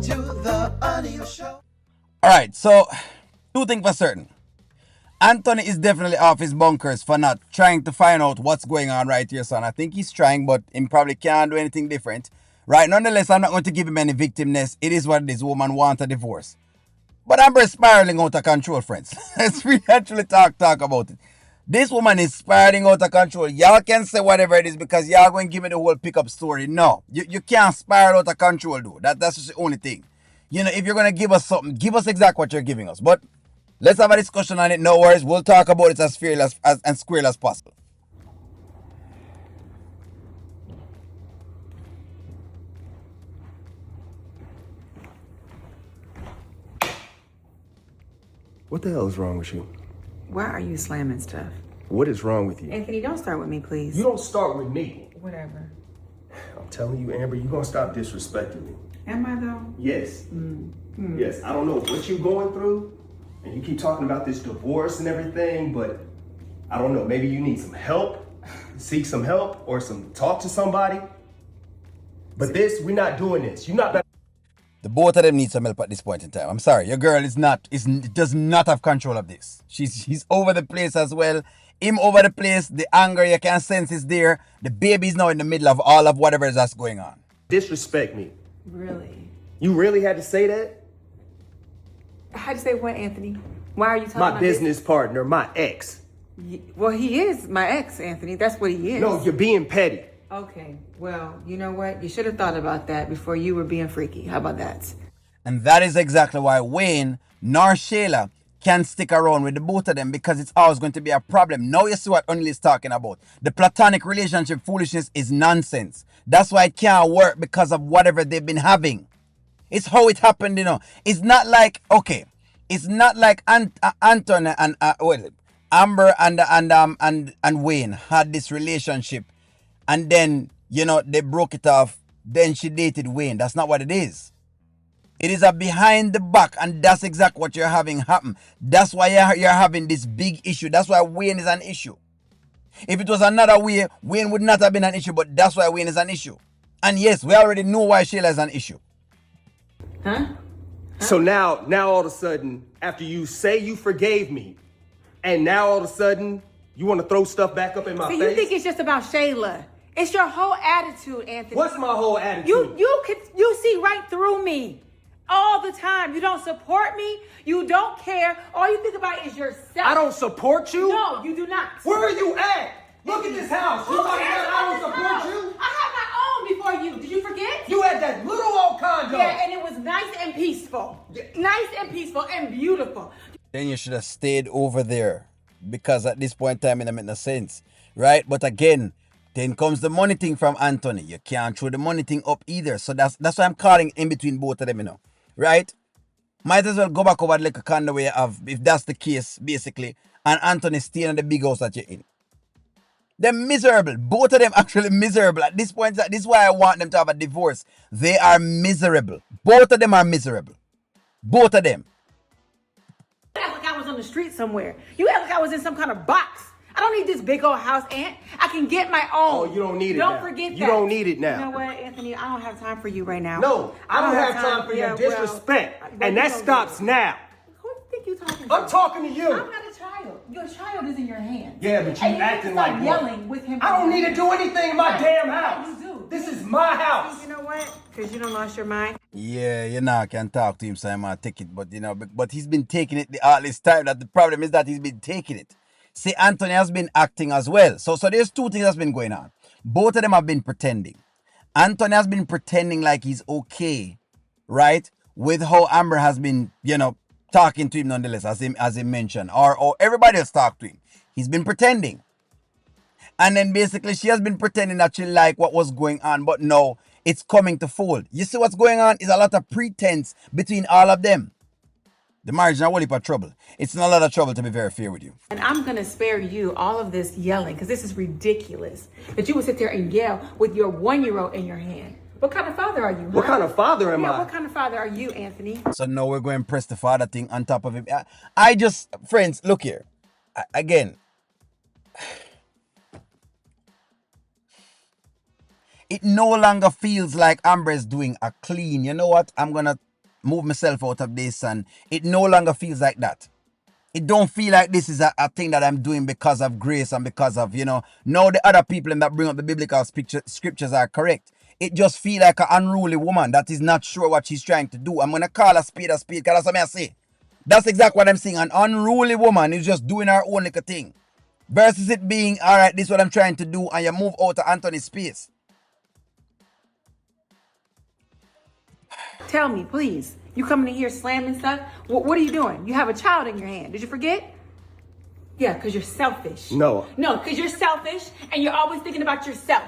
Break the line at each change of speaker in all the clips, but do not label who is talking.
to the Anil Show.
Alright, so two things for certain. Anthony is definitely off his bunkers for not trying to find out what's going on right here, son. I think he's trying, but he probably can't do anything different. Right, nonetheless, I'm not going to give him any victimness. It is what this woman wants a divorce. But Amber is spiraling out of control, friends. Let's really actually talk about it. This woman is spiraling out of control. Y'all can say whatever it is because y'all going to give me the whole pickup story. No, you can't spiral out of control, dude. That's just the only thing. You know, if you're going to give us something, give us exactly what you're giving us. But let's have a discussion on it. No worries. We'll talk about it as fair as and square as possible.
What the hell is wrong with you?
Why are you slamming stuff?
What is wrong with you?
Anthony, don't start with me, please.
You don't start with me.
Whatever.
I'm telling you, Amber, you're gonna stop disrespecting me.
Am I though?
Yes. Yes, I don't know what you're going through, and you keep talking about this divorce and everything, but I don't know, maybe you need some help, seek some help, or talk to somebody. But we're not doing this. You're not.
The both of them need some help at this point in time. I'm sorry, your girl does not have control of this. She's over the place as well. Him over the place. The anger you can sense is there. The baby's now in the middle of all of whatever is that's going on.
Disrespect me.
Really?
You really had to say that?
How'd you say what, Anthony? Why are you talking
My
about
business partner, my ex.
Well, he is my ex, Anthony. That's what he is.
No, you're being petty.
Okay, well, you know what? You should have thought about that before you were being freaky. How about that?
And that is exactly why Wayne nor Shayla can stick around with the both of them because it's always going to be a problem. Now you see what Only is talking about. The platonic relationship foolishness is nonsense. That's why it can't work because of whatever they've been having. It's how it happened, you know. It's not like, okay, it's not like Anton and Amber and Wayne had this relationship and then, you know, they broke it off. Then she dated Wayne. That's not what it is. It is a behind the back, and that's exactly what you're having happen. That's why you're having this big issue. That's why Wayne is an issue. If it was another way, Wayne would not have been an issue, but that's why Wayne is an issue. And yes, we already know why Shayla is an issue.
Huh?
So now all of a sudden, after you say you forgave me, and now all of a sudden, you want to throw stuff back up in my face?
You think it's just about Shayla. It's your whole attitude, Anthony.
What's my whole attitude?
You see right through me all the time. You don't support me. You don't care. All you think about is yourself.
I don't support you?
No, you do not.
Where are you at? Look at this house. You talking about I don't support you?
I had my own before you. Did you forget?
You had that little old condo.
Yeah, and it was nice and peaceful. Nice and peaceful and beautiful.
Then you should have stayed over there because at this point in time it makes no sense, right? But again, then comes the money thing from Anthony. You can't throw the money thing up either. So that's why I'm calling in between both of them, you know, right? Might as well go back over the little condo where you have, if that's the case, basically, and Anthony staying in the big house that you're in. They're miserable. Both of them actually miserable. At this point, this is why I want them to have a divorce. They are miserable. Both of them are miserable. Both of them.
You act like I was on the street somewhere. You act like I was in some kind of box. I don't need this big old house, Aunt. I can get my own.
Oh, you don't need it
Don't
now.
forget that.
You don't need it now.
You know what, Anthony? I don't have time for you right now.
No, I don't have time for your disrespect. And that stops now.
Who do you think you're talking to?
I'm talking to you.
I'm not a child. Your child is in your hands.
Yeah, but you
And
acting
need to
like
stop
one.
yelling with him.
I don't need to do anything in my damn
Yeah,
house.
you do.
This is my house.
You know what? Because you don't lost your mind.
Yeah, you know, I can talk to him, so I might take it. But, you know, but he's been taking it all this time. That the problem is that he's been taking it. See, Anthony has been acting as well. So there's two things that's been going on. Both of them have been pretending. Anthony has been pretending like he's okay, right? With how Amber has been, you know, talking to him nonetheless, as he mentioned. Or everybody else talked to him. He's been pretending. And then basically she has been pretending that she liked what was going on. But no, it's coming to fold. You see what's going on? Is a lot of pretense between all of them. The marriage is not a heap of trouble. It's not a lot of trouble, to be very fair with you.
And I'm going to spare you all of this yelling because this is ridiculous. That you would sit there and yell with your 1-year-old in your hand. What kind of father are you?
What kind of father am I?
What kind of father are you, Anthony?
So now we're going to press the father thing on top of him. I just, friends, look here. Again, it no longer feels like Amber is doing a clean. You know what? I'm going to move myself out of this, and it no longer feels like that. It don't feel like this is a thing that I'm doing because of grace and because of, no, the other people that bring up the biblical scriptures are correct. It just feel like an unruly woman that is not sure what she's trying to do. I'm going to call a spade, because that's what I say. That's exactly what I'm saying. An unruly woman is just doing her own little thing. Versus it being, all right, this is what I'm trying to do, and you move out of Anthony's space.
Tell me, please. You coming in here slamming stuff? What are you doing? You have a child in your hand. Did you forget? Yeah, because you're selfish.
No.
No, because you're selfish and you're always thinking about yourself.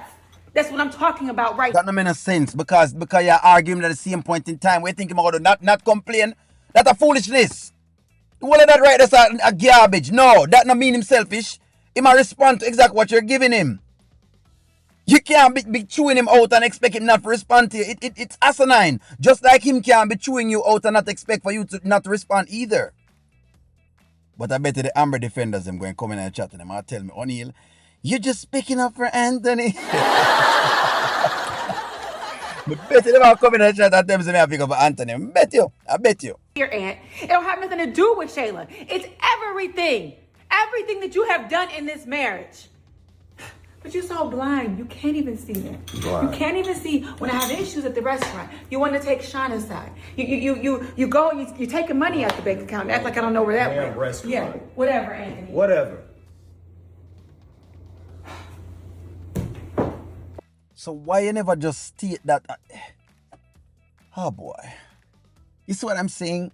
That's what I'm talking about right now.
That don't make no sense because you're arguing at the same point in time. We're thinking about not complain. That's a foolishness. All of that right, that's a garbage. No, that not mean him selfish. He might respond to exactly what you're giving him. You can't be chewing him out and expect him not to respond to you. It's asinine. Just like him can't be chewing you out and not expect for you to not to respond either. But I bet the Amber defenders them going to come in and chat to them and tell me, O'Neal, you're just picking up for Anthony. I bet you they'll come in and chat and tell me I pick up for Anthony. I bet you.
Your aunt. It don't have nothing to do with Shayla. It's everything. Everything that you have done in this marriage. But you're so blind, you can't even see that. Blind. You can't even see when I have issues at the restaurant. You want to take Shauna's side. You go, you're taking money out the bank account and act like I don't know where that went.
Restaurant.
Yeah, whatever, Anthony.
Whatever.
So why you never just state that? Oh boy. You see what I'm saying?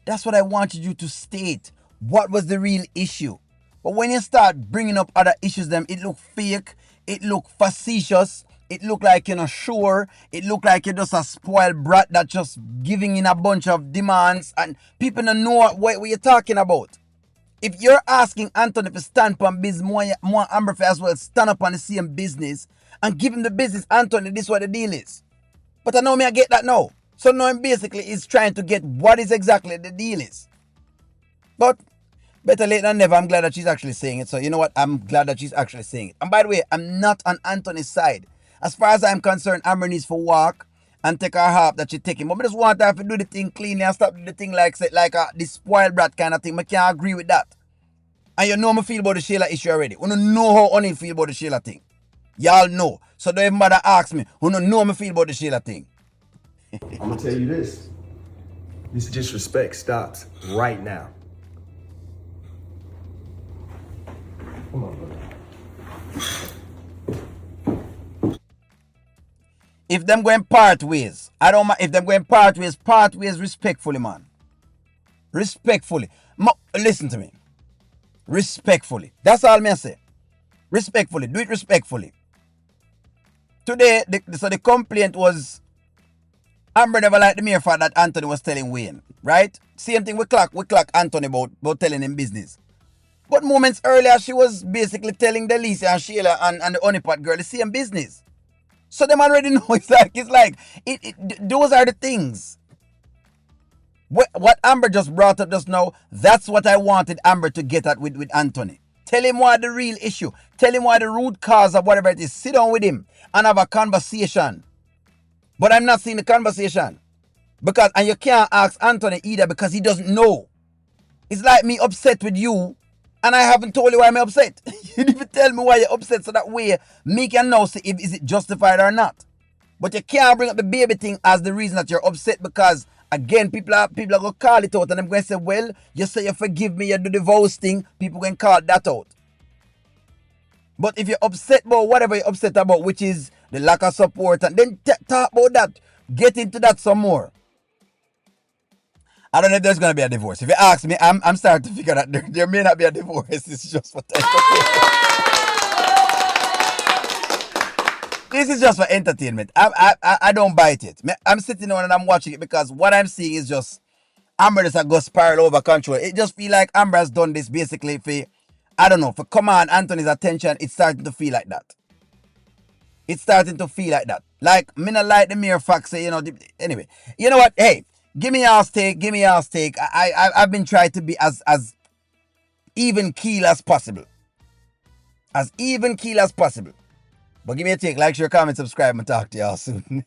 That's what I wanted you to state. What was the real issue? But when you start bringing up other issues, it look fake, it look facetious, it look like you're not sure, it look like you're just a spoiled brat that just giving in a bunch of demands and people don't know what you're talking about. If you're asking Anthony to stand up on business, more Amber as well stand up on the same business and give him the business, Anthony, this is what the deal is. But I know me I get that now. So now I'm basically is trying to get what is exactly the deal is. But better late than never. I'm glad that she's actually saying it. So you know what? I'm glad that she's actually saying it. And by the way, I'm not on Anthony's side. As far as I'm concerned, Amber needs to walk and take her harp that she's taking. But I just want her to do the thing cleanly and stop the thing like this spoiled brat kind of thing. I can't agree with that. And you know me feel about the Sheila issue already. You don't know how O'Neal feel about the Sheila thing. Y'all know. So don't even bother ask me. You don't know me feel about the Sheila thing.
I'm going to tell you this. This disrespect stops right now. Come on, brother.
If them going part ways, I don't mind. If them going part ways respectfully, man. Respectfully. Listen to me. Respectfully. That's all me I say. Respectfully. Do it respectfully. Today, the complaint was Amber never liked the mere fact that Anthony was telling Wayne. Right? Same thing we clock Anthony about telling him business. But moments earlier, she was basically telling Delisa and Sheila and the honeypot girl the same business. So them already know those are the things. What Amber just brought up just now, that's what I wanted Amber to get at with Anthony. Tell him what the real issue. Tell him what the root cause of whatever it is. Sit down with him and have a conversation. But I'm not seeing the conversation. And you can't ask Anthony either because he doesn't know. It's like me upset with you and I haven't told you why I'm upset. You need to tell me why you're upset so that way me can know see if is it justified or not. But you can't bring up the baby thing as the reason that you're upset because again, people are going to call it out and I'm going to say, well, you say you forgive me, you do the vows thing, people going to call that out. But if you're upset about whatever you're upset about, which is the lack of support, and then talk about that, get into that some more. I don't know if there's going to be a divorce. If you ask me, I'm starting to figure that there may not be a divorce. It's just for time. This is just for entertainment. I don't bite it. I'm sitting on and I'm watching it because what I'm seeing is just Amber just go spiral over control. It just feel like Amber has done this basically for command Anthony's attention. It's starting to feel like that. It's starting to feel like that. Like, me not like the mere fact say, anyway. You know what? Hey, give me y'all's take. I've been trying to be as even keel as possible. As even keel as possible. But give me a take, like, share, comment, subscribe, and talk to y'all soon.